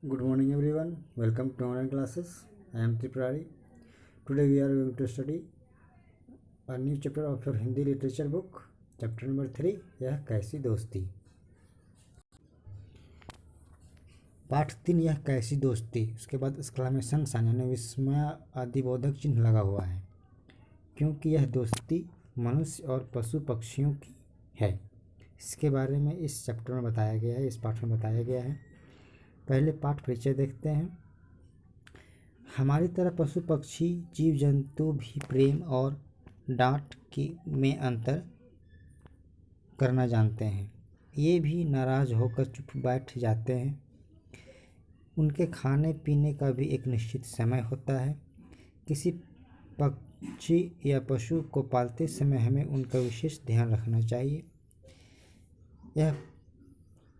Good morning everyone. Welcome to online classes. I am Tripurari. Today we are going to study a new chapter of your Hindi literature book. Chapter number 3. यह कैसी दोस्ती. पाठ 3 यह कैसी दोस्ती. उसके बाद एक्सक्लेमेशन साइन यानी विस्मय आदि बोधक चिन्ह लगा हुआ है, क्योंकि यह दोस्ती मनुष्य और पशु पक्षियों की है. इसके बारे में इस चैप्टर में बताया गया है, इस पाठ में बताया गया है. पहले पाठ परिचय देखते हैं. हमारी तरह पशु पक्षी जीव जंतु भी प्रेम और डांट में अंतर करना जानते हैं. ये भी नाराज होकर चुप बैठ जाते हैं. उनके खाने पीने का भी एक निश्चित समय होता है. किसी पक्षी या पशु को पालते समय हमें उनका विशेष ध्यान रखना चाहिए. यह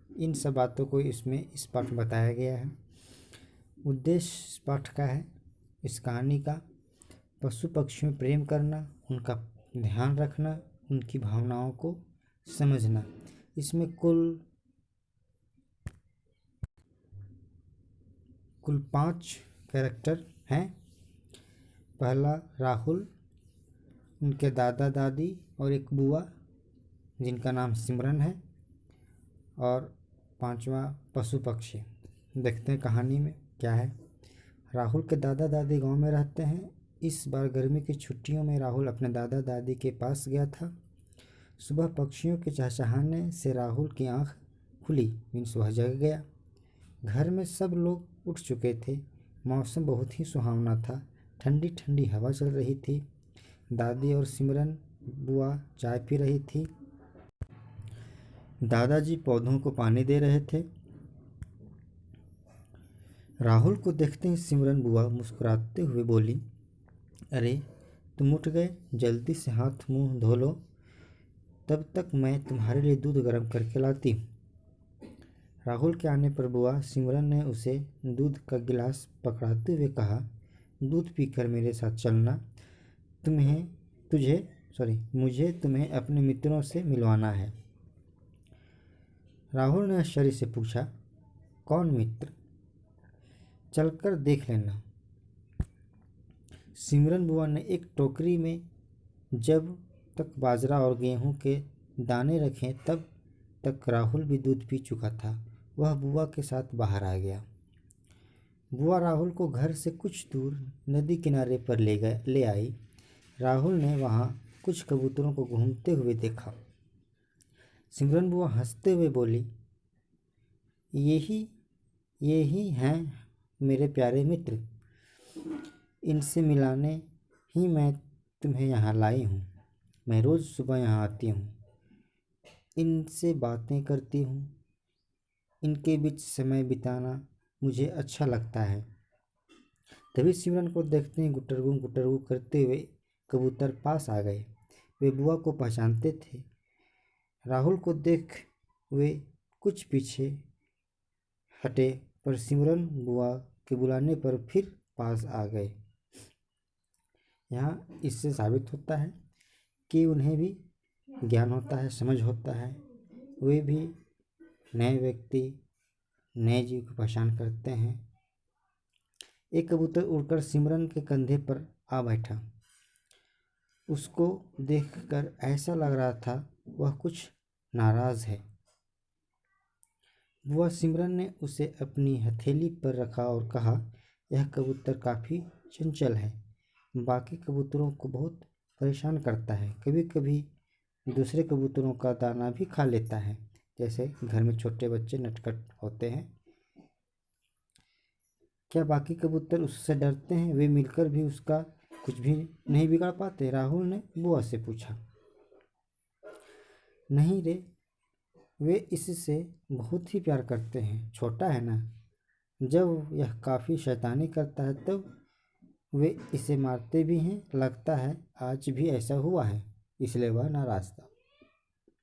इन सब बातों को इस पाठ में बताया गया है. उद्देश्य इस पाठ का है, इस कहानी का, पशु पक्षियों में प्रेम करना, उनका ध्यान रखना, उनकी भावनाओं को समझना. इसमें कुल 5 कैरेक्टर हैं. पहला राहुल, उनके दादा दादी और एक बुआ जिनका नाम सिमरन है, और 5वां पशु पक्षी. देखते हैं कहानी में क्या है. राहुल के दादा दादी गांव में रहते हैं. इस बार गर्मी की छुट्टियों में राहुल अपने दादा दादी के पास गया था. सुबह पक्षियों के चहचहाने से राहुल की आंख खुली, मीन्स वह जग गया. घर में सब लोग उठ चुके थे. मौसम बहुत ही सुहावना था. ठंडी ठंडी हवा चल रही थी. दादी और सिमरन बुआ चाय पी रही थी. दादाजी पौधों को पानी दे रहे थे. राहुल को देखते ही सिमरन बुआ मुस्कुराते हुए बोली, अरे तुम उठ गए, जल्दी से हाथ मुंह धो लो, तब तक मैं तुम्हारे लिए दूध गर्म करके लाती हूँ. राहुल के आने पर बुआ सिमरन ने उसे दूध का गिलास पकड़ाते हुए कहा, दूध पीकर मेरे साथ चलना. मुझे तुम्हें अपने मित्रों से मिलवाना है. राहुल ने आश्चर्य से पूछा, कौन मित्र? चलकर देख लेना. सिमरन बुआ ने एक टोकरी में जब तक बाजरा और गेहूं के दाने रखे तब तक राहुल भी दूध पी चुका था. वह बुआ के साथ बाहर आ गया. बुआ राहुल को घर से कुछ दूर नदी किनारे पर ले आई. राहुल ने वहां कुछ कबूतरों को घूमते हुए देखा. सिमरन बुआ हंसते हुए बोली, यही हैं मेरे प्यारे मित्र. इनसे मिलाने ही मैं तुम्हें यहाँ लाई हूँ. मैं रोज़ सुबह यहाँ आती हूँ, इनसे बातें करती हूँ. इनके बीच समय बिताना मुझे अच्छा लगता है. तभी सिमरन को देखते ही गुटरगू गुटरगू करते हुए कबूतर पास आ गए. वे बुआ को पहचानते थे. राहुल को देख वे कुछ पीछे हटे, पर सिमरन बुआ के बुलाने पर फिर पास आ गए. यहाँ इससे साबित होता है कि उन्हें भी ज्ञान होता है, समझ होता है. वे भी नए व्यक्ति, नए जीव की पहचान करते हैं. एक कबूतर उड़कर सिमरन के कंधे पर आ बैठा. उसको देखकर ऐसा लग रहा था वह कुछ नाराज है. बुआ सिमरन ने उसे अपनी हथेली पर रखा और कहा, यह कबूतर काफ़ी चंचल है. बाकी कबूतरों को बहुत परेशान करता है. कभी कभी दूसरे कबूतरों का दाना भी खा लेता है. जैसे घर में छोटे बच्चे नटखट होते हैं. क्या बाकी कबूतर उससे डरते हैं? वे मिलकर भी उसका कुछ भी नहीं बिगाड़ पाते? राहुल ने बुआ से पूछा. नहीं रे, वे इससे बहुत ही प्यार करते हैं. छोटा है ना. जब यह काफ़ी शैतानी करता है तब वे इसे मारते भी हैं. लगता है आज भी ऐसा हुआ है, इसलिए वह नाराज था.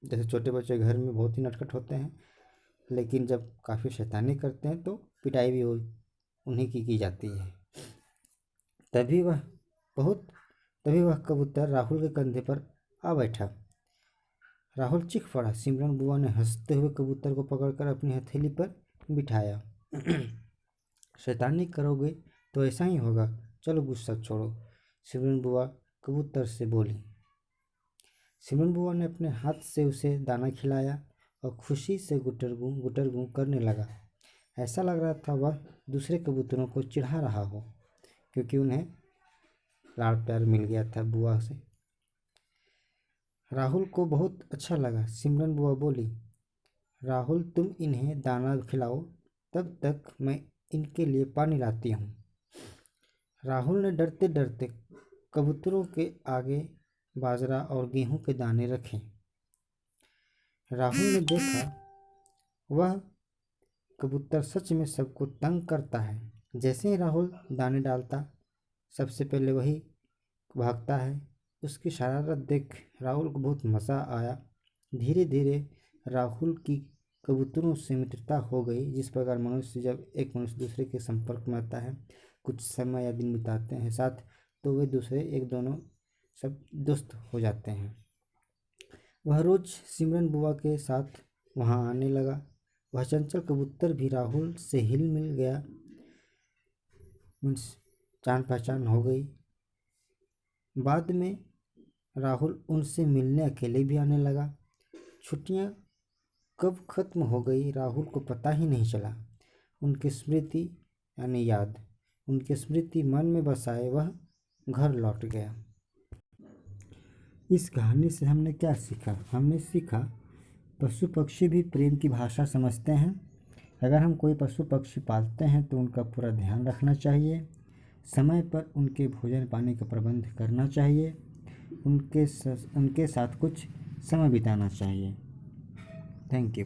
जैसे छोटे बच्चे घर में बहुत ही नटखट होते हैं, लेकिन जब काफ़ी शैतानी करते हैं तो पिटाई भी उन्हीं की जाती है. तभी वह कबूतर राहुल के कंधे पर आ बैठा. राहुल चीख पड़ा. सिमरन बुआ ने हंसते हुए कबूतर को पकड़कर अपनी हथेली पर बिठाया. शैतानी करोगे तो ऐसा ही होगा। चलो गुस्सा छोड़ो, सिमरन बुआ कबूतर से बोली। सिमरन बुआ ने अपने हाथ से उसे दाना खिलाया और खुशी से गुटरगू करने लगा। ऐसा लग रहा था वह दूसरे कबूतरों को चिढ़ा रहा हो, क्योंकि उन्हें लाड़ प्यार मिल गया था बुआ से। राहुल को बहुत अच्छा लगा। सिमरन बुआ बोली, राहुल तुम इन्हें दाना खिलाओ, तब तक मैं इनके लिए पानी लाती हूँ। राहुल ने डरते डरते कबूतरों के आगे बाजरा और गेहूं के दाने रखे। राहुल ने देखा वह कबूतर सच में सबको तंग करता है। जैसे ही राहुल दाने डालता, सबसे पहले वही भागता है। उसकी शरारत देख राहुल को बहुत मज़ा आया। धीरे धीरे राहुल की कबूतरों से मित्रता हो गई। जिस प्रकार मनुष्य जब एक मनुष्य दूसरे के संपर्क में आता है, कुछ समय या दिन बिताते हैं साथ, तो वे दूसरे एक दोनों सब दोस्त हो जाते हैं। वह रोज़ सिमरन बुआ के साथ वहाँ आने लगा। वह चंचल कबूतर भी राहुल से हिल मिल गया, मीन्स जान पहचान हो गई। बाद में राहुल उनसे मिलने अकेले भी आने लगा। छुट्टियाँ कब खत्म हो गई राहुल को पता ही नहीं चला। उनकी स्मृति यानी याद, उनकी स्मृति मन में बसाए वह घर लौट गया। इस कहानी से हमने क्या सीखा? हमने सीखा पशु पक्षी भी प्रेम की भाषा समझते हैं। अगर हम कोई पशु पक्षी पालते हैं तो उनका पूरा ध्यान रखना चाहिए, समय पर उनके भोजन पानी का प्रबंध करना चाहिए, उनके साथ कुछ समय बिताना चाहिए। Thank you.